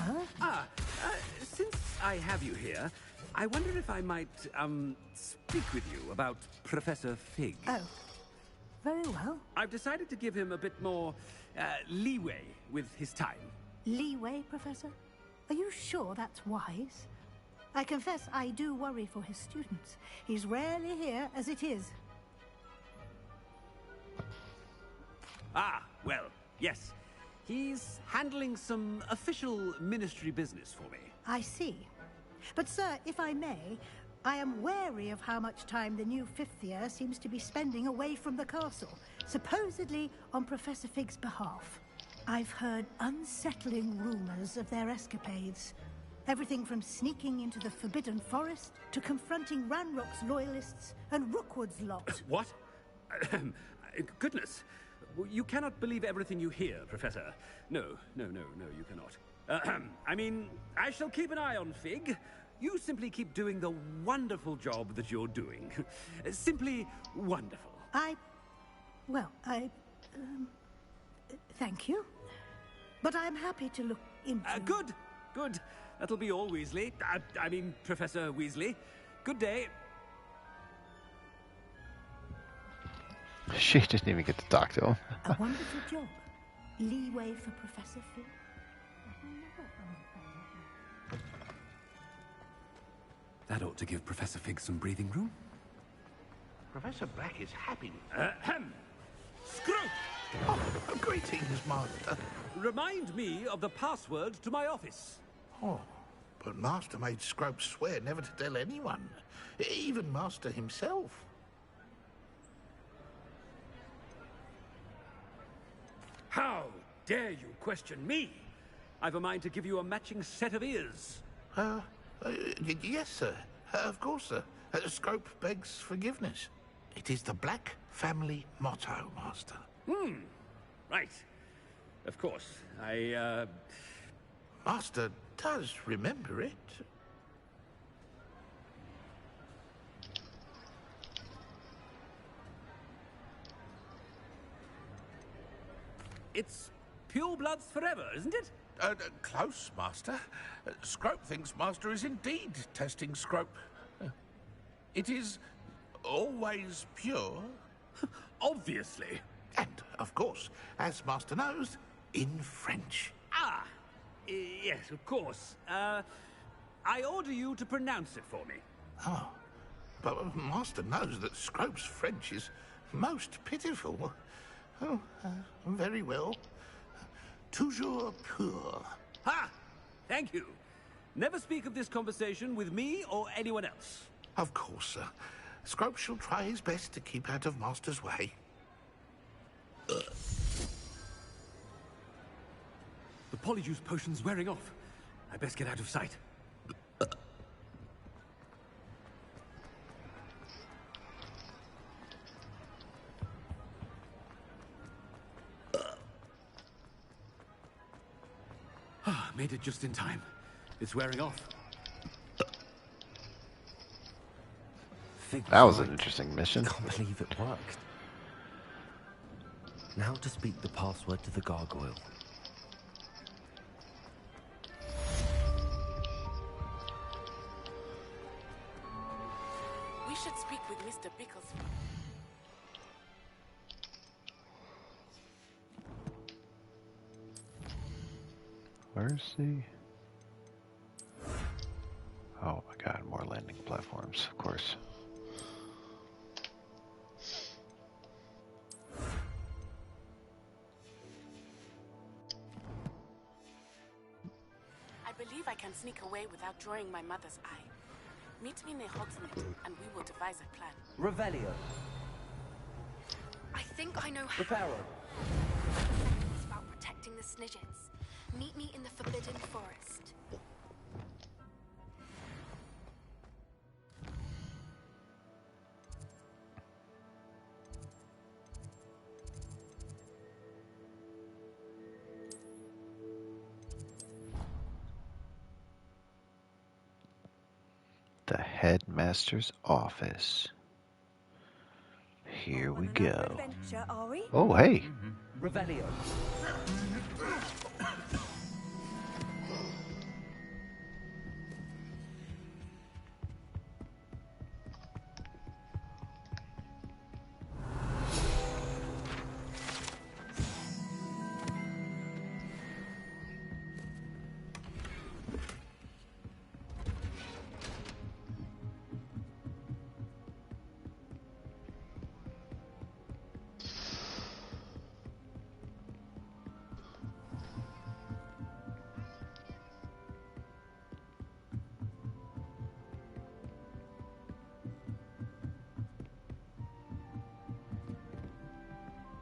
Since I have you here, I wonder if I might, speak with you about Professor Fig. Oh, very well. I've decided to give him a bit more, leeway with his time. Leeway, Professor? Are you sure that's wise? I confess I do worry for his students. He's rarely here as it is. Ah, well, yes. He's handling some official ministry business for me. I see. But, sir, if I may, I am wary of how much time the new fifth year seems to be spending away from the castle, supposedly on Professor Fig's behalf. I've heard unsettling rumors of their escapades. Everything from sneaking into the Forbidden Forest to confronting Ranrock's loyalists and Rookwood's lot. What? Goodness. You cannot believe everything you hear, Professor. No, you cannot. I mean, I shall keep an eye on Fig. You simply keep doing the wonderful job that you're doing. Simply wonderful. Thank you. But I'm happy to look into... Good. That'll be all, Weasley. I mean, Professor Weasley. Good day. She didn't even get to talk to him. A wonderful job. Leeway for Professor Fig. That ought to give Professor Fig some breathing room. Professor Black is happy. Screw! Oh, greetings, Master. Remind me of the password to my office. Oh, but Master made Scrope swear never to tell anyone, even Master himself. How dare you question me? I've a mind to give you a matching set of ears. Yes, sir. Of course, sir. Scrope begs forgiveness. It is the Black family motto, Master. Right. Of course. Master does remember it. It's purebloods forever, isn't it? Close, Master. Scrope thinks Master is indeed testing Scrope. It is always pure. Obviously. And, of course, as Master knows, in French. Ah, yes, of course. I order you to pronounce it for me. Oh, but Master knows that Scrope's French is most pitiful. Oh, very well. Toujours pur. Ha! Thank you. Never speak of this conversation with me or anyone else. Of course, sir. Scrope shall try his best to keep out of Master's way. The polyjuice potion's wearing off. I best get out of sight. Made it just in time. It's wearing off. That was an interesting mission. I can't believe it worked. Now to speak the password to the gargoyle. We should speak with Mr. Bicklesworth. Where's the... Oh my god, more landing platforms, of course. I believe I can sneak away without drawing my mother's eye. Meet me near Hogsmeade, and we will devise a plan. Revelio. I think I know how. Reparo. It's about protecting the Snidgets. Meet me in the Forbidden Forest. The headmaster's office. Here we go. Adventure, are we? Oh, hey. Revelio.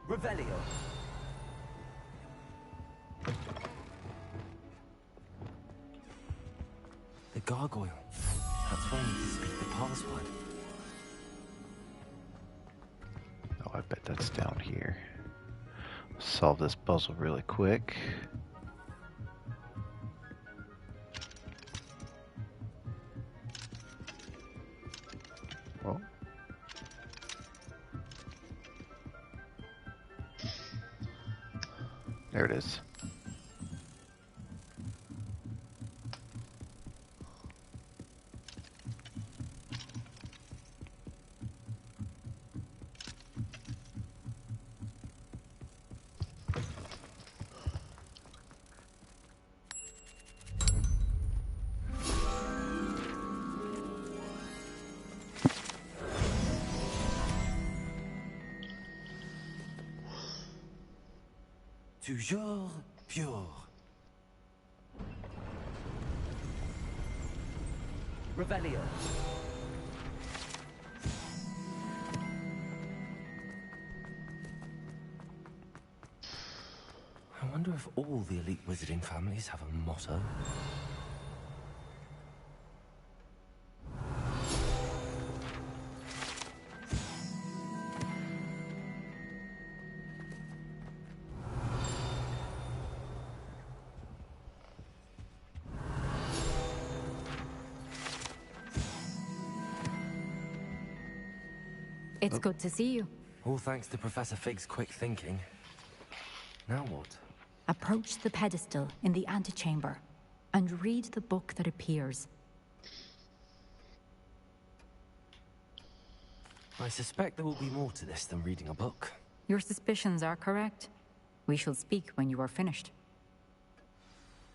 Revelio. The gargoyle. That's why I need to speak the password. Oh, I bet that's down here. Solve this puzzle really quick. Oh. There it is. Toujours pure. Revelio. I wonder if all the elite wizarding families have a motto. It's good to see you. All thanks to Professor Fig's quick thinking. Now what? Approach the pedestal in the antechamber and read the book that appears. I suspect there will be more to this than reading a book. Your suspicions are correct. We shall speak when you are finished.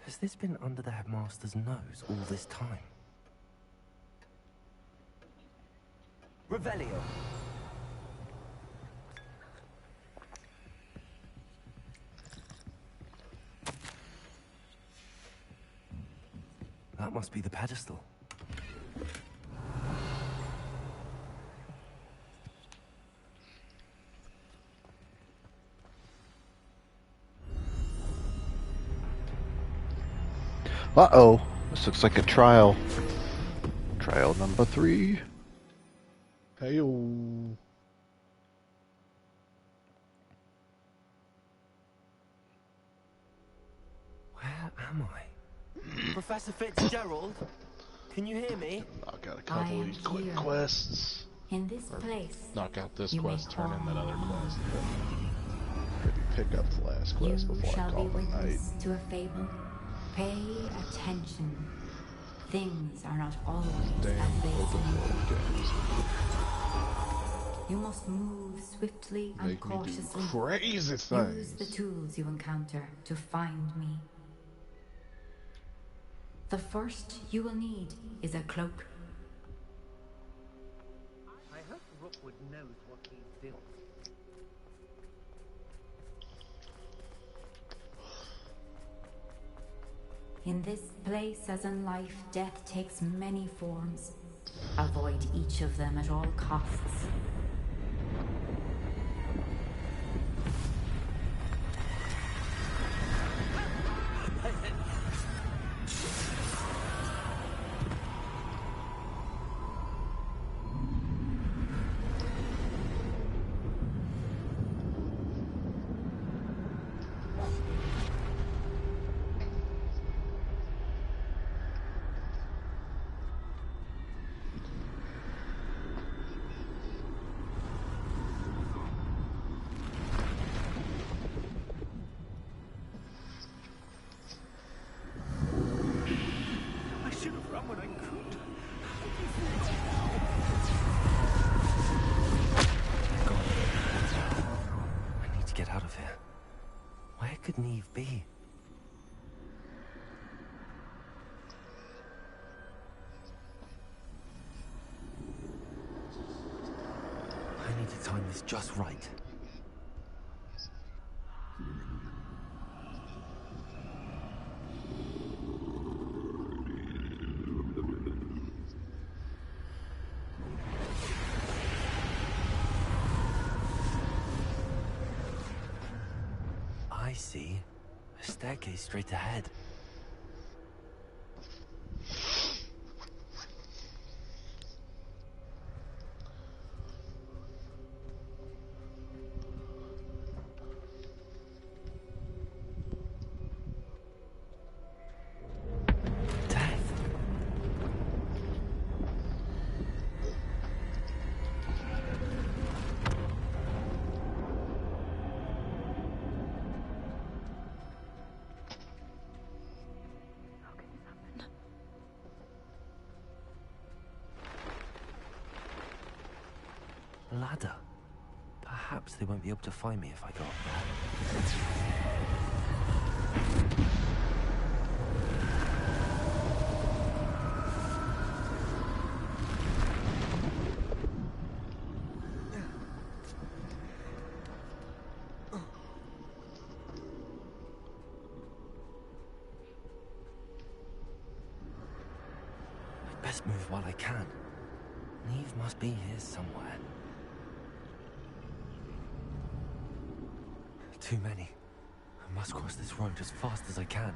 Has this been under the headmaster's nose all this time? Revelio. That must be the pedestal. Uh-oh. This looks like a trial. Trial number 3. Hey-o. Where am I? Professor Fitzgerald? Can you hear me? Knock out a couple of these quick quests. In this place. Knock out this you quest, turn in that other quest. call. Maybe pick up the last quest You before I shall call be it a night. witness to a fable. Pay attention. Things are not always Damn, as they open world games. You must move swiftly and Make me do cautiously. crazy Use things. the tools you encounter to find me. The first you will need is a cloak. I hope Rookwood knows what he's built. In this place, as in life, death takes many forms. Avoid each of them at all costs. I should have run when I could. I need to get out of here. Where could Neve be? I need to time this just right. I see. A staircase straight ahead. Ladder. Perhaps they won't be able to find me if I go up there. I'd best move while I can. Neve must be here somewhere. Too many. I must cross this road as fast as I can.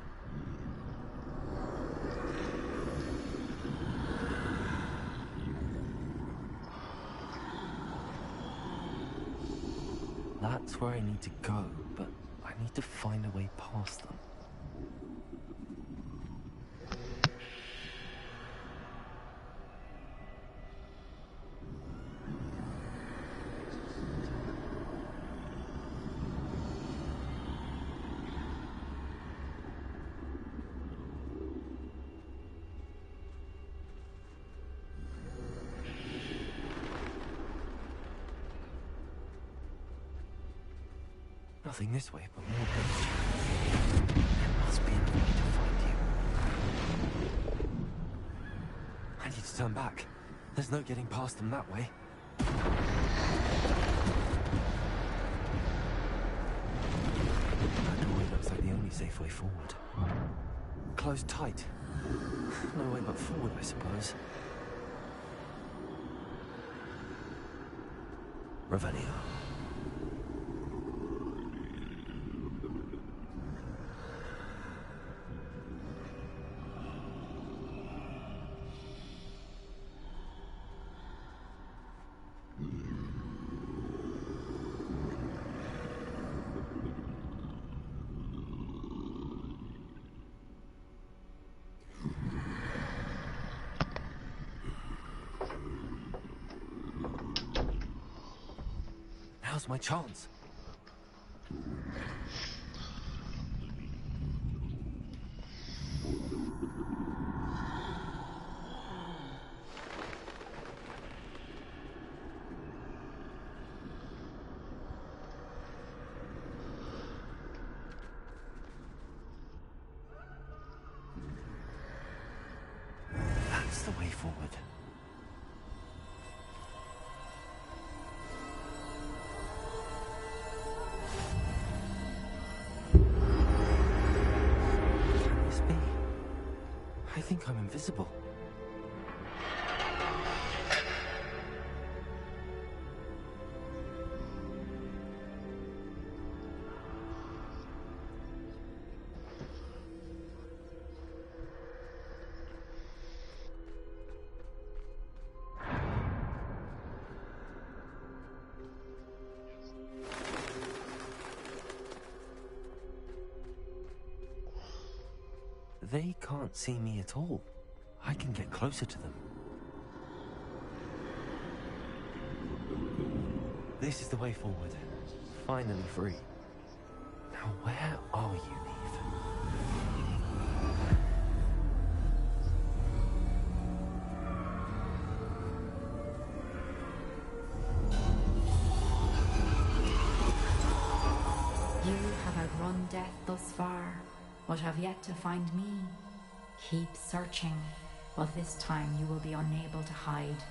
That's where I need to go, but I need to find a way past them. Nothing this way, but more pillage. There must be another way to find you. I need to turn back. There's no getting past them that way. That doorway looks like the only safe way forward. Closed tight. No way but forward, I suppose. Revelio. Now's my chance. That's the way forward. I think I'm invisible. They can't see me at all. I can get closer to them. This is the way forward. Finally free. Now where are you, Neve? You have outrun death thus far, but have yet to find me. Keep searching, but this time you will be unable to hide.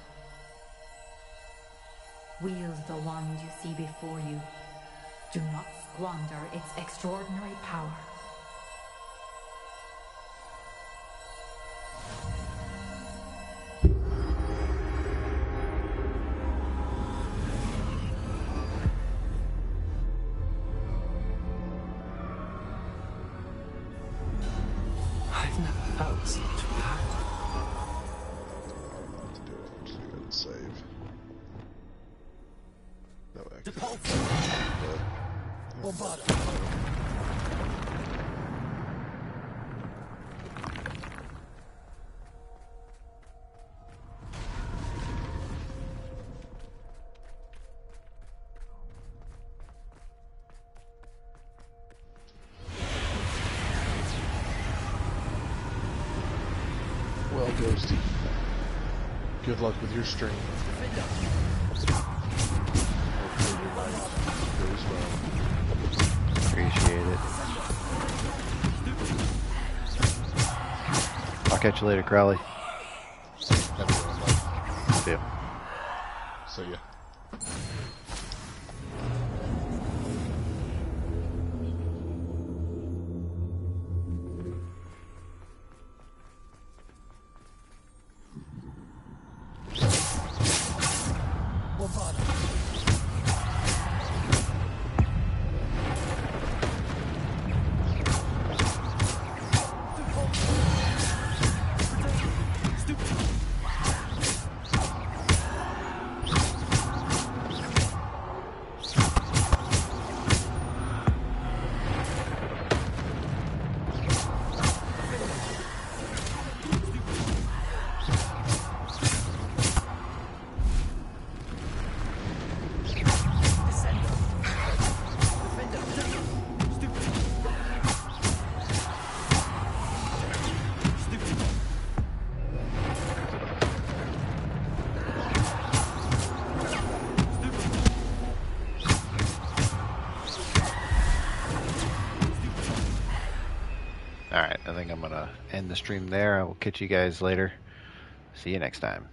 Wield the wand you see before you. Do not squander its extraordinary power. I've never felt such power. I'm just gonna save. No extra. Well, Ghosty. Good luck with your stream. Hopefully your night goes well. Appreciate it. I'll catch you later, Crowley. Have a good one, bud. See ya. See ya. Alright, I think I'm going to end the stream there. I will catch you guys later. See you next time.